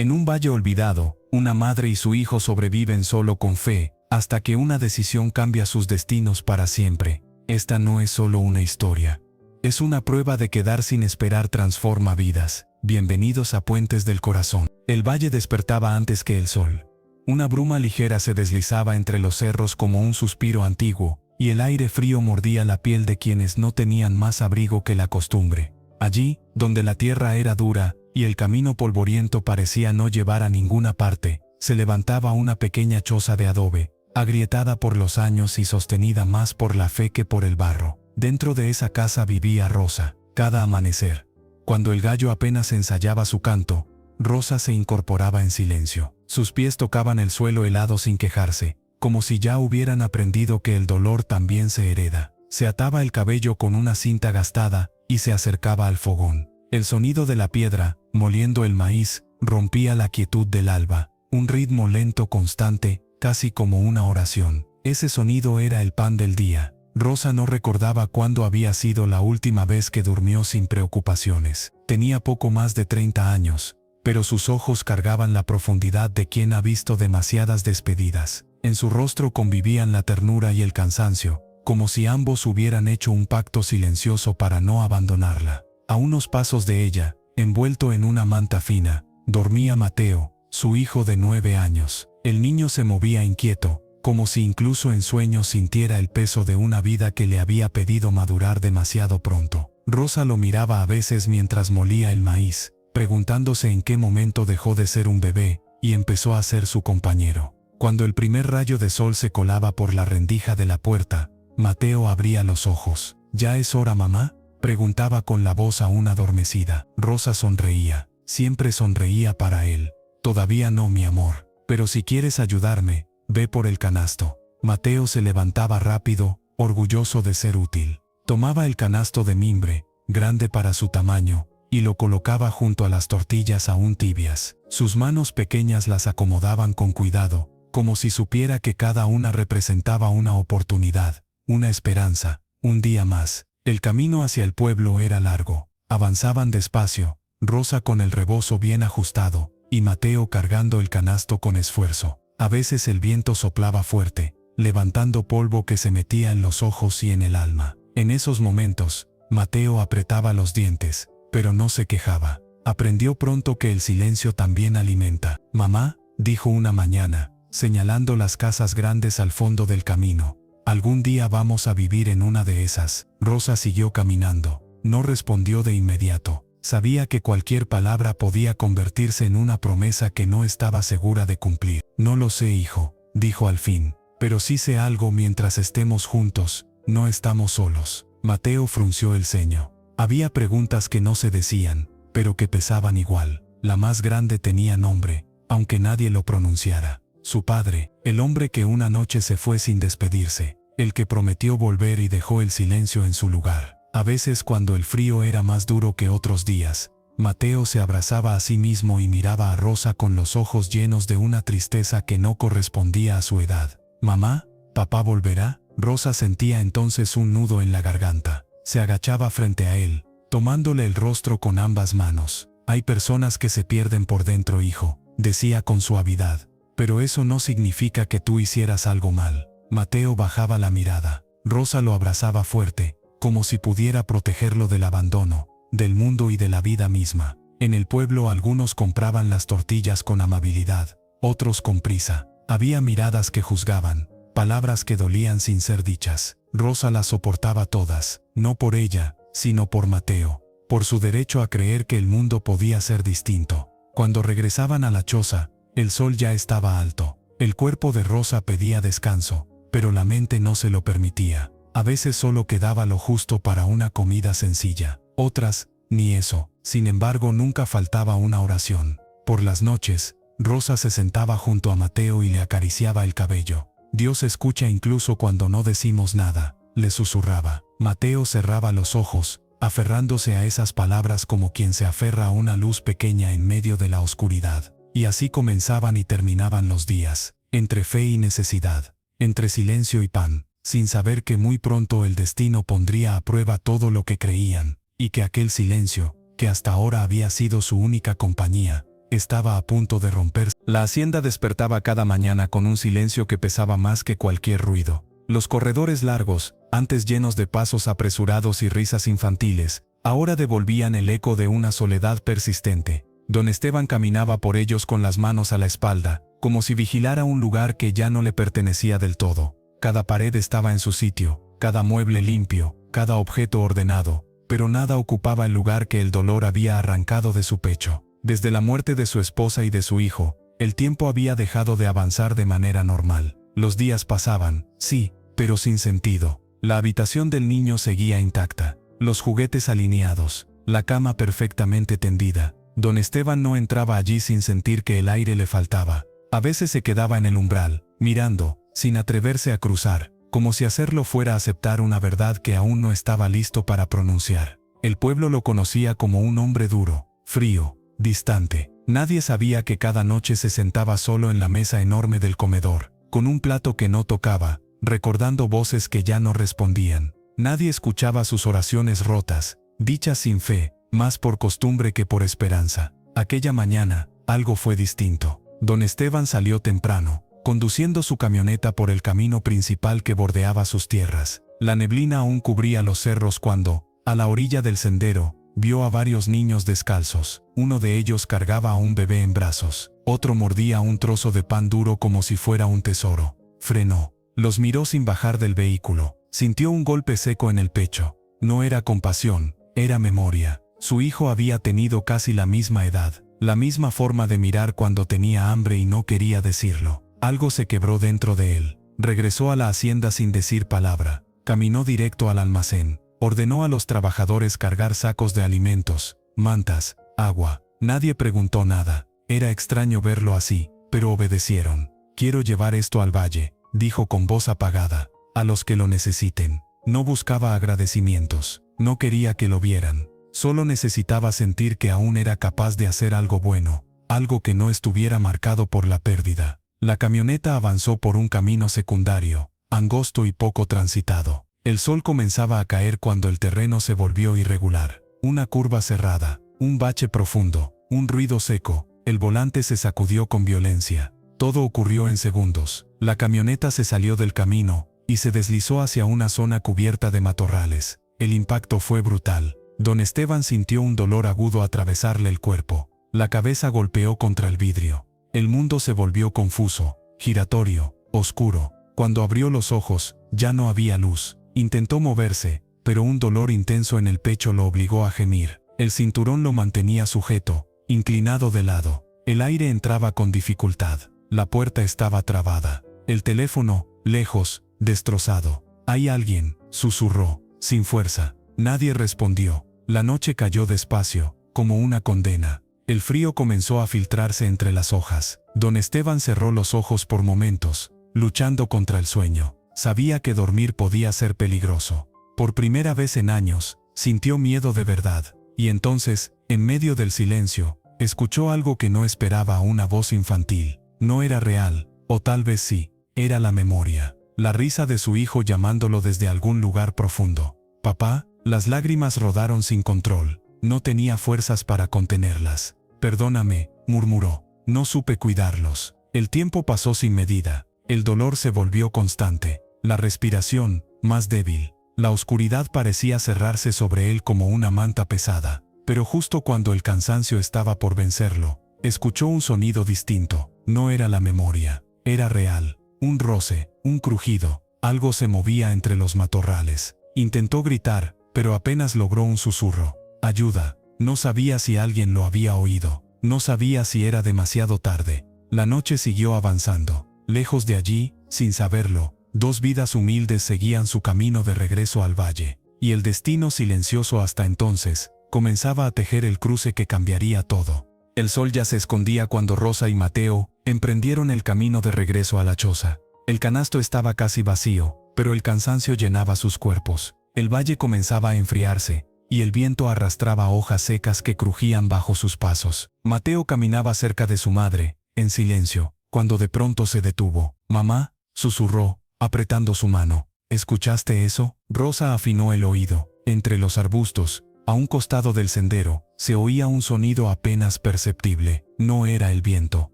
En un valle olvidado, una madre y su hijo sobreviven solo con fe, hasta que una decisión cambia sus destinos para siempre. Esta no es solo una historia. Es una prueba de que dar sin esperar transforma vidas. Bienvenidos a Puentes del Corazón. El valle despertaba antes que el sol. Una bruma ligera se deslizaba entre los cerros como un suspiro antiguo, y el aire frío mordía la piel de quienes no tenían más abrigo que la costumbre. Allí, donde la tierra era dura, y el camino polvoriento parecía no llevar a ninguna parte, se levantaba una pequeña choza de adobe, agrietada por los años y sostenida más por la fe que por el barro. Dentro de esa casa vivía Rosa. Cada amanecer, cuando el gallo apenas ensayaba su canto, Rosa se incorporaba en silencio. Sus pies tocaban el suelo helado sin quejarse, como si ya hubieran aprendido que el dolor también se hereda. Se ataba el cabello con una cinta gastada y se acercaba al fogón. El sonido de la piedra, moliendo el maíz, rompía la quietud del alba, un ritmo lento constante, casi como una oración. Ese sonido era el pan del día. Rosa no recordaba cuándo había sido la última vez que durmió sin preocupaciones. Tenía poco más de 30 años, pero sus ojos cargaban la profundidad de quien ha visto demasiadas despedidas. En su rostro convivían la ternura y el cansancio, como si ambos hubieran hecho un pacto silencioso para no abandonarla. A unos pasos de ella, envuelto en una manta fina, dormía Mateo, su hijo de 9 años. El niño se movía inquieto, como si incluso en sueños sintiera el peso de una vida que le había pedido madurar demasiado pronto. Rosa lo miraba a veces mientras molía el maíz, preguntándose en qué momento dejó de ser un bebé y empezó a ser su compañero. Cuando el primer rayo de sol se colaba por la rendija de la puerta, Mateo abría los ojos. «¿Ya es hora, mamá?», preguntaba con la voz aún adormecida. Rosa sonreía. Siempre sonreía para él. «Todavía no, mi amor. Pero si quieres ayudarme, ve por el canasto». Mateo se levantaba rápido, orgulloso de ser útil. Tomaba el canasto de mimbre, grande para su tamaño, y lo colocaba junto a las tortillas aún tibias. Sus manos pequeñas las acomodaban con cuidado, como si supiera que cada una representaba una oportunidad, una esperanza, un día más. El camino hacia el pueblo era largo. Avanzaban despacio, Rosa con el rebozo bien ajustado, y Mateo cargando el canasto con esfuerzo. A veces el viento soplaba fuerte, levantando polvo que se metía en los ojos y en el alma. En esos momentos, Mateo apretaba los dientes, pero no se quejaba. Aprendió pronto que el silencio también alimenta. «Mamá», dijo una mañana, señalando las casas grandes al fondo del camino, «algún día vamos a vivir en una de esas». Rosa siguió caminando. No respondió de inmediato. Sabía que cualquier palabra podía convertirse en una promesa que no estaba segura de cumplir. «No lo sé, hijo», dijo al fin, «pero sí sé algo: mientras estemos juntos, no estamos solos». Mateo frunció el ceño. Había preguntas que no se decían, pero que pesaban igual. La más grande tenía nombre, aunque nadie lo pronunciara. Su padre, el hombre que una noche se fue sin despedirse, el que prometió volver y dejó el silencio en su lugar. A veces, cuando el frío era más duro que otros días, Mateo se abrazaba a sí mismo y miraba a Rosa con los ojos llenos de una tristeza que no correspondía a su edad. «Mamá, ¿papá volverá?». Rosa sentía entonces un nudo en la garganta. Se agachaba frente a él, tomándole el rostro con ambas manos. «Hay personas que se pierden por dentro, hijo», decía con suavidad. «Pero eso no significa que tú hicieras algo mal». Mateo bajaba la mirada. Rosa lo abrazaba fuerte, como si pudiera protegerlo del abandono, del mundo y de la vida misma. En el pueblo algunos compraban las tortillas con amabilidad, otros con prisa. Había miradas que juzgaban, palabras que dolían sin ser dichas. Rosa las soportaba todas, no por ella, sino por Mateo, por su derecho a creer que el mundo podía ser distinto. Cuando regresaban a la choza, el sol ya estaba alto. El cuerpo de Rosa pedía descanso, pero la mente no se lo permitía. A veces solo quedaba lo justo para una comida sencilla. Otras, ni eso. Sin embargo, nunca faltaba una oración. Por las noches, Rosa se sentaba junto a Mateo y le acariciaba el cabello. «Dios escucha incluso cuando no decimos nada», le susurraba. Mateo cerraba los ojos, aferrándose a esas palabras como quien se aferra a una luz pequeña en medio de la oscuridad. Y así comenzaban y terminaban los días, entre fe y necesidad, entre silencio y pan, sin saber que muy pronto el destino pondría a prueba todo lo que creían, y que aquel silencio, que hasta ahora había sido su única compañía, estaba a punto de romperse. La hacienda despertaba cada mañana con un silencio que pesaba más que cualquier ruido. Los corredores largos, antes llenos de pasos apresurados y risas infantiles, ahora devolvían el eco de una soledad persistente. Don Esteban caminaba por ellos con las manos a la espalda, como si vigilara un lugar que ya no le pertenecía del todo. Cada pared estaba en su sitio, cada mueble limpio, cada objeto ordenado, pero nada ocupaba el lugar que el dolor había arrancado de su pecho. Desde la muerte de su esposa y de su hijo, el tiempo había dejado de avanzar de manera normal. Los días pasaban, sí, pero sin sentido. La habitación del niño seguía intacta, los juguetes alineados, la cama perfectamente tendida. Don Esteban no entraba allí sin sentir que el aire le faltaba. A veces se quedaba en el umbral, mirando, sin atreverse a cruzar, como si hacerlo fuera aceptar una verdad que aún no estaba listo para pronunciar. El pueblo lo conocía como un hombre duro, frío, distante. Nadie sabía que cada noche se sentaba solo en la mesa enorme del comedor, con un plato que no tocaba, recordando voces que ya no respondían. Nadie escuchaba sus oraciones rotas, dichas sin fe, más por costumbre que por esperanza. Aquella mañana, algo fue distinto. Don Esteban salió temprano, conduciendo su camioneta por el camino principal que bordeaba sus tierras. La neblina aún cubría los cerros cuando, a la orilla del sendero, vio a varios niños descalzos. Uno de ellos cargaba a un bebé en brazos, otro mordía un trozo de pan duro como si fuera un tesoro. Frenó. Los miró sin bajar del vehículo. Sintió un golpe seco en el pecho. No era compasión, era memoria. Su hijo había tenido casi la misma edad, la misma forma de mirar cuando tenía hambre y no quería decirlo. Algo se quebró dentro de él. Regresó a la hacienda sin decir palabra. Caminó directo al almacén. Ordenó a los trabajadores cargar sacos de alimentos, mantas, agua. Nadie preguntó nada. Era extraño verlo así, pero obedecieron. «Quiero llevar esto al valle», dijo con voz apagada, «a los que lo necesiten». No buscaba agradecimientos. No quería que lo vieran. Solo necesitaba sentir que aún era capaz de hacer algo bueno, algo que no estuviera marcado por la pérdida. La camioneta avanzó por un camino secundario, angosto y poco transitado. El sol comenzaba a caer cuando el terreno se volvió irregular. Una curva cerrada, un bache profundo, un ruido seco. El volante se sacudió con violencia. Todo ocurrió en segundos. La camioneta se salió del camino y se deslizó hacia una zona cubierta de matorrales. El impacto fue brutal. Don Esteban sintió un dolor agudo atravesarle el cuerpo. La cabeza golpeó contra el vidrio. El mundo se volvió confuso, giratorio, oscuro. Cuando abrió los ojos, ya no había luz. Intentó moverse, pero un dolor intenso en el pecho lo obligó a gemir. El cinturón lo mantenía sujeto, inclinado de lado. El aire entraba con dificultad. La puerta estaba trabada. El teléfono, lejos, destrozado. «¿Hay alguien?», susurró, sin fuerza. Nadie respondió. La noche cayó despacio, como una condena. El frío comenzó a filtrarse entre las hojas. Don Esteban cerró los ojos por momentos, luchando contra el sueño. Sabía que dormir podía ser peligroso. Por primera vez en años, sintió miedo de verdad. Y entonces, en medio del silencio, escuchó algo que no esperaba: una voz infantil. No era real, o tal vez sí, era la memoria. La risa de su hijo llamándolo desde algún lugar profundo. «Papá». Las lágrimas rodaron sin control. No tenía fuerzas para contenerlas. «Perdóname», murmuró. «No supe cuidarlos». El tiempo pasó sin medida. El dolor se volvió constante. La respiración, más débil. La oscuridad parecía cerrarse sobre él como una manta pesada. Pero justo cuando el cansancio estaba por vencerlo, escuchó un sonido distinto. No era la memoria. Era real. Un roce, un crujido. Algo se movía entre los matorrales. Intentó gritar, pero apenas logró un susurro. «Ayuda». No sabía si alguien lo había oído. No sabía si era demasiado tarde. La noche siguió avanzando. Lejos de allí, sin saberlo, dos vidas humildes seguían su camino de regreso al valle. Y el destino silencioso hasta entonces, comenzaba a tejer el cruce que cambiaría todo. El sol ya se escondía cuando Rosa y Mateo emprendieron el camino de regreso a la choza. El canasto estaba casi vacío, pero el cansancio llenaba sus cuerpos. El valle comenzaba a enfriarse, y el viento arrastraba hojas secas que crujían bajo sus pasos. Mateo caminaba cerca de su madre, en silencio, cuando de pronto se detuvo. «Mamá», susurró, apretando su mano. «¿Escuchaste eso?». Rosa afinó el oído. Entre los arbustos, A un costado del sendero, se oía un sonido apenas perceptible. No era el viento,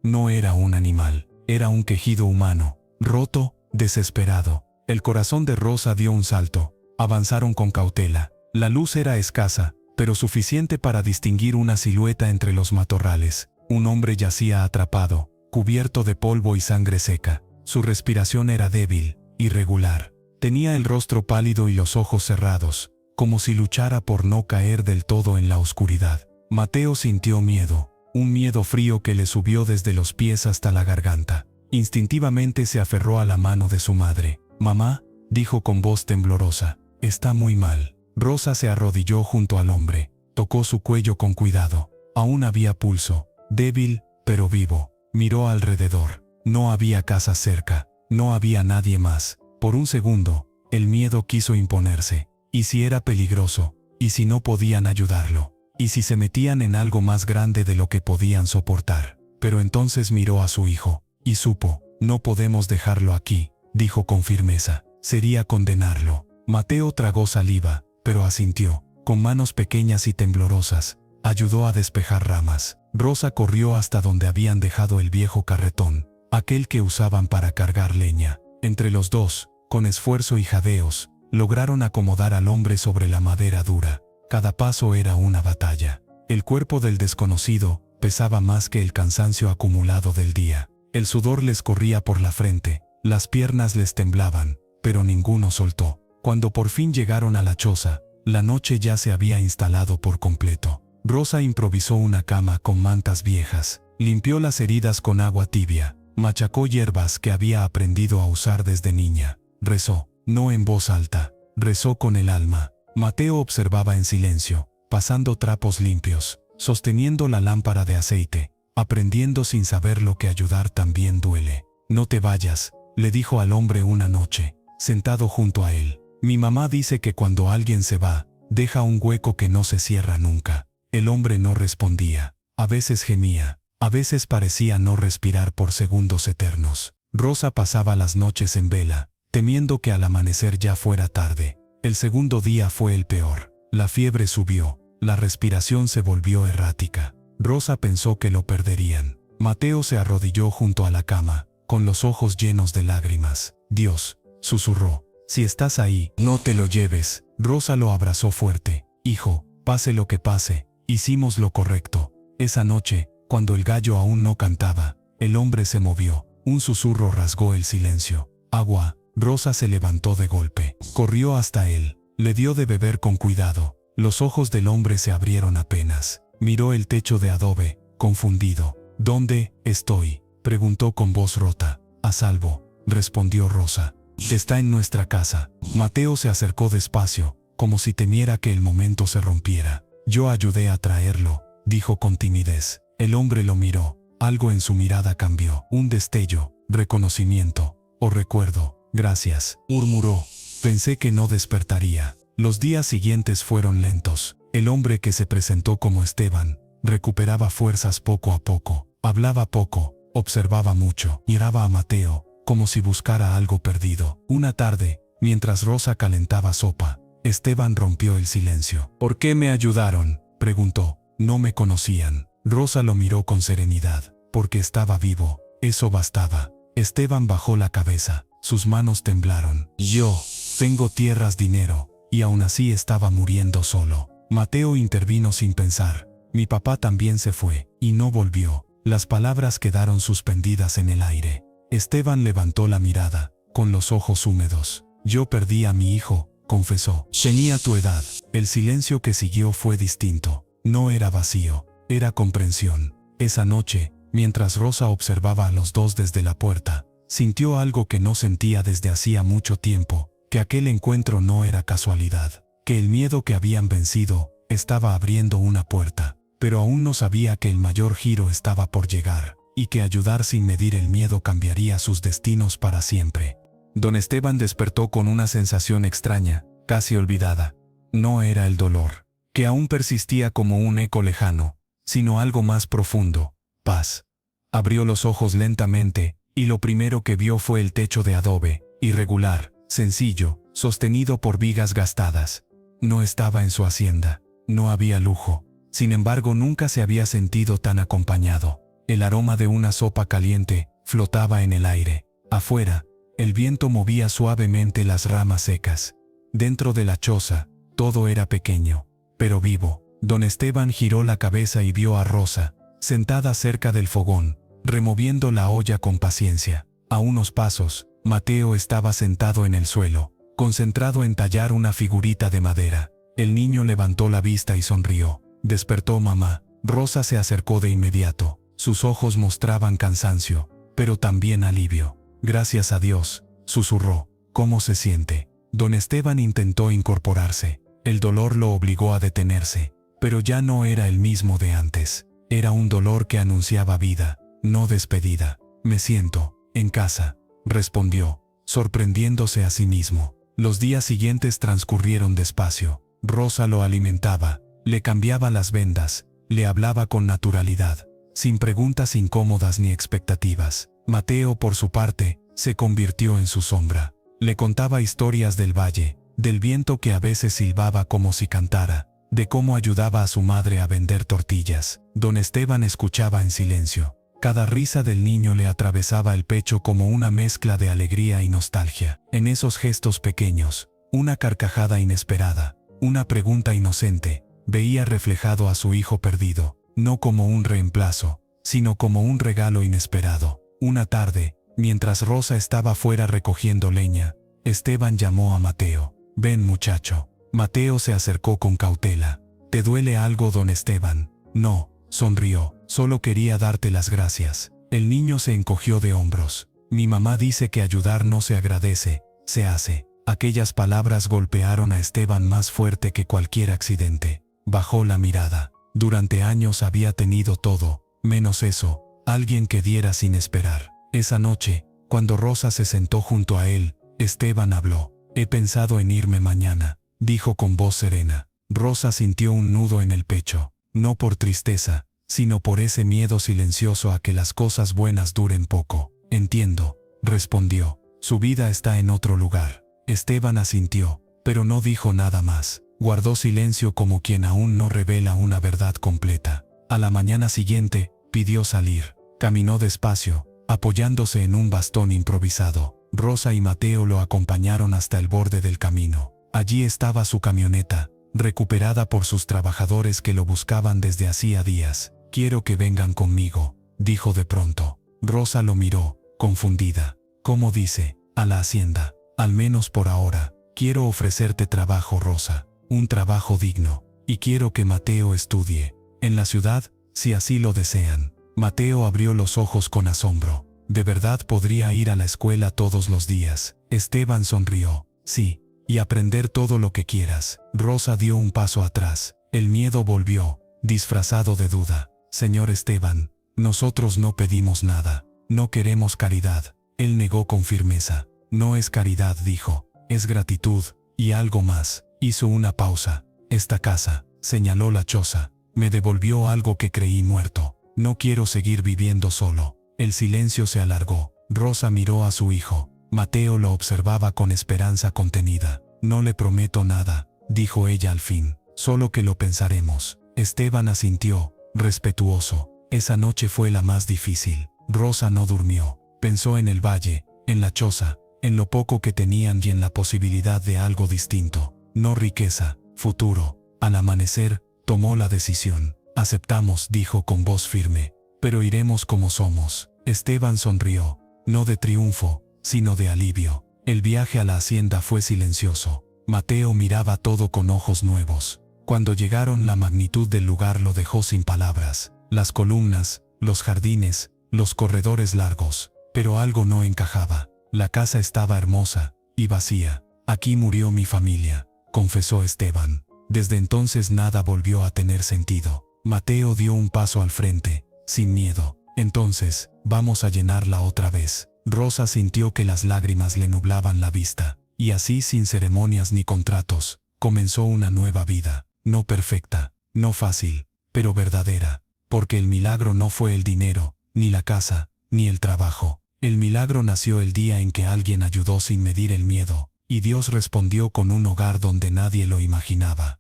no era un animal, era un quejido humano, roto, desesperado. El corazón de Rosa dio un salto. Avanzaron con cautela. La luz era escasa, pero suficiente para distinguir una silueta entre los matorrales. Un hombre yacía atrapado, cubierto de polvo y sangre seca. Su respiración era débil, irregular. Tenía el rostro pálido y los ojos cerrados, como si luchara por no caer del todo en la oscuridad. Mateo sintió miedo, un miedo frío que le subió desde los pies hasta la garganta. Instintivamente se aferró a la mano de su madre. «Mamá», dijo con voz temblorosa, «está muy mal». Rosa se arrodilló junto al hombre, tocó su cuello con cuidado. Aún había pulso, débil, pero vivo. Miró alrededor. No había casa cerca, no había nadie más. Por un segundo, el miedo quiso imponerse. ¿Y si era peligroso? ¿Y si no podían ayudarlo? ¿Y si se metían en algo más grande de lo que podían soportar? Pero entonces miró a su hijo, y supo, no podemos dejarlo aquí, dijo con firmeza. Sería condenarlo. Mateo tragó saliva, pero asintió. Con manos pequeñas y temblorosas, ayudó a despejar ramas. Rosa corrió hasta donde habían dejado el viejo carretón, aquel que usaban para cargar leña. Entre los dos, con esfuerzo y jadeos, lograron acomodar al hombre sobre la madera dura. Cada paso era una batalla. El cuerpo del desconocido pesaba más que el cansancio acumulado del día. El sudor les corría por la frente, las piernas les temblaban, pero ninguno soltó. Cuando por fin llegaron a la choza, la noche ya se había instalado por completo. Rosa improvisó una cama con mantas viejas, limpió las heridas con agua tibia, machacó hierbas que había aprendido a usar desde niña. Rezó, no en voz alta, rezó con el alma. Mateo observaba en silencio, pasando trapos limpios, sosteniendo la lámpara de aceite, aprendiendo sin saber lo que ayudar también duele. «No te vayas», le dijo al hombre una noche, sentado junto a él. «Mi mamá dice que cuando alguien se va, deja un hueco que no se cierra nunca». El hombre no respondía. A veces gemía, a veces parecía no respirar por segundos eternos. Rosa pasaba las noches en vela, temiendo que al amanecer ya fuera tarde. El segundo día fue el peor. La fiebre subió, la respiración se volvió errática. Rosa pensó que lo perderían. Mateo se arrodilló junto a la cama, con los ojos llenos de lágrimas. «Dios», susurró, «si estás ahí, no te lo lleves». Rosa lo abrazó fuerte. «Hijo, pase lo que pase, hicimos lo correcto». Esa noche, cuando el gallo aún no cantaba, el hombre se movió. Un susurro rasgó el silencio. «Agua». Rosa se levantó de golpe. Corrió hasta él. Le dio de beber con cuidado. Los ojos del hombre se abrieron apenas. Miró el techo de adobe, confundido. «¿Dónde estoy?», preguntó con voz rota. «A salvo», respondió Rosa. «Está en nuestra casa». Mateo se acercó despacio, como si temiera que el momento se rompiera. «Yo ayudé a traerlo», dijo con timidez. El hombre lo miró. Algo en su mirada cambió. Un destello, reconocimiento o recuerdo. «Gracias», murmuró. «Pensé que no despertaría». Los días siguientes fueron lentos. El hombre que se presentó como Esteban recuperaba fuerzas poco a poco. Hablaba poco, observaba mucho, miraba a Mateo, como si buscara algo perdido. Una tarde, mientras Rosa calentaba sopa, Esteban rompió el silencio. «¿Por qué me ayudaron?», preguntó. «No me conocían». Rosa lo miró con serenidad. «Porque estaba vivo, eso bastaba». Esteban bajó la cabeza. Sus manos temblaron. «Yo tengo tierras, dinero, y aún así estaba muriendo solo». Mateo intervino sin pensar. «Mi papá también se fue, y no volvió». Las palabras quedaron suspendidas en el aire. Esteban levantó la mirada, con los ojos húmedos. «Yo perdí a mi hijo», confesó. «Tenía tu edad». El silencio que siguió fue distinto. No era vacío, era comprensión. Esa noche, mientras Rosa observaba a los dos desde la puerta, sintió algo que no sentía desde hacía mucho tiempo, que aquel encuentro no era casualidad, que el miedo que habían vencido estaba abriendo una puerta, pero aún no sabía que el mayor giro estaba por llegar, y que ayudar sin medir el miedo cambiaría sus destinos para siempre. Don Esteban despertó con una sensación extraña, casi olvidada. No era el dolor, que aún persistía como un eco lejano, sino algo más profundo: paz. Abrió los ojos lentamente, y lo primero que vio fue el techo de adobe, irregular, sencillo, sostenido por vigas gastadas. No estaba en su hacienda. No había lujo. Sin embargo, nunca se había sentido tan acompañado. El aroma de una sopa caliente flotaba en el aire. Afuera, el viento movía suavemente las ramas secas. Dentro de la choza, todo era pequeño, pero vivo. Don Esteban giró la cabeza y vio a Rosa, sentada cerca del fogón, removiendo la olla con paciencia. A unos pasos, Mateo estaba sentado en el suelo, concentrado en tallar una figurita de madera. El niño levantó la vista y sonrió. Despertó mamá. Rosa se acercó de inmediato. Sus ojos mostraban cansancio, pero también alivio. Gracias a Dios, susurró. ¿Cómo se siente? Don Esteban intentó incorporarse. El dolor lo obligó a detenerse, pero ya no era el mismo de antes. Era un dolor que anunciaba vida, no despedida. Me siento en casa, respondió, sorprendiéndose a sí mismo. Los días siguientes transcurrieron despacio. Rosa lo alimentaba, le cambiaba las vendas, le hablaba con naturalidad, sin preguntas incómodas ni expectativas. Mateo, por su parte, se convirtió en su sombra. Le contaba historias del valle, del viento que a veces silbaba como si cantara, de cómo ayudaba a su madre a vender tortillas. Don Esteban escuchaba en silencio. Cada risa del niño le atravesaba el pecho como una mezcla de alegría y nostalgia. En esos gestos pequeños, una carcajada inesperada, una pregunta inocente, veía reflejado a su hijo perdido, no como un reemplazo, sino como un regalo inesperado. Una tarde, mientras Rosa estaba fuera recogiendo leña, Esteban llamó a Mateo. Ven, muchacho. Mateo se acercó con cautela. ¿Te duele algo, don Esteban? No, sonrió. Solo quería darte las gracias. El niño se encogió de hombros. Mi mamá dice que ayudar no se agradece, se hace. Aquellas palabras golpearon a Esteban más fuerte que cualquier accidente. Bajó la mirada. Durante años había tenido todo, menos eso, alguien que diera sin esperar. Esa noche, cuando Rosa se sentó junto a él, Esteban habló. He pensado en irme mañana, dijo con voz serena. Rosa sintió un nudo en el pecho, no por tristeza, sino por ese miedo silencioso a que las cosas buenas duren poco. Entiendo, respondió. Su vida está en otro lugar. Esteban asintió, pero no dijo nada más. Guardó silencio como quien aún no revela una verdad completa. A la mañana siguiente, pidió salir. Caminó despacio, apoyándose en un bastón improvisado. Rosa y Mateo lo acompañaron hasta el borde del camino. Allí estaba su camioneta, recuperada por sus trabajadores que lo buscaban desde hacía días. Quiero que vengan conmigo, dijo de pronto. Rosa lo miró, confundida. ¿Cómo dice? A la hacienda. Al menos por ahora. Quiero ofrecerte trabajo, Rosa. Un trabajo digno. Y quiero que Mateo estudie. En la ciudad, si así lo desean. Mateo abrió los ojos con asombro. ¿De verdad podría ir a la escuela todos los días? Esteban sonrió. Sí, y aprender todo lo que quieras. Rosa dio un paso atrás. El miedo volvió, disfrazado de duda. Señor Esteban, nosotros no pedimos nada. No queremos caridad. Él negó con firmeza. No es caridad, dijo. Es gratitud, y algo más. Hizo una pausa. Esta casa, señaló la choza, me devolvió algo que creí muerto. No quiero seguir viviendo solo. El silencio se alargó. Rosa miró a su hijo. Mateo lo observaba con esperanza contenida. No le prometo nada, dijo ella al fin. Solo que lo pensaremos. Esteban asintió, respetuoso. Esa noche fue la más difícil. Rosa no durmió. Pensó en el valle, en la choza, en lo poco que tenían y en la posibilidad de algo distinto. No riqueza, futuro. Al amanecer, tomó la decisión. Aceptamos, dijo con voz firme, pero iremos como somos. Esteban sonrió, no de triunfo, sino de alivio. El viaje a la hacienda fue silencioso. Mateo miraba todo con ojos nuevos. Cuando llegaron, la magnitud del lugar lo dejó sin palabras. Las columnas, los jardines, los corredores largos. Pero algo no encajaba. La casa estaba hermosa y vacía. Aquí murió mi familia, confesó Esteban. Desde entonces nada volvió a tener sentido. Mateo dio un paso al frente, sin miedo. Entonces, vamos a llenarla otra vez. Rosa sintió que las lágrimas le nublaban la vista. Y así, sin ceremonias ni contratos, comenzó una nueva vida. No perfecta, no fácil, pero verdadera. Porque el milagro no fue el dinero, ni la casa, ni el trabajo. El milagro nació el día en que alguien ayudó sin medir el miedo, y Dios respondió con un hogar donde nadie lo imaginaba.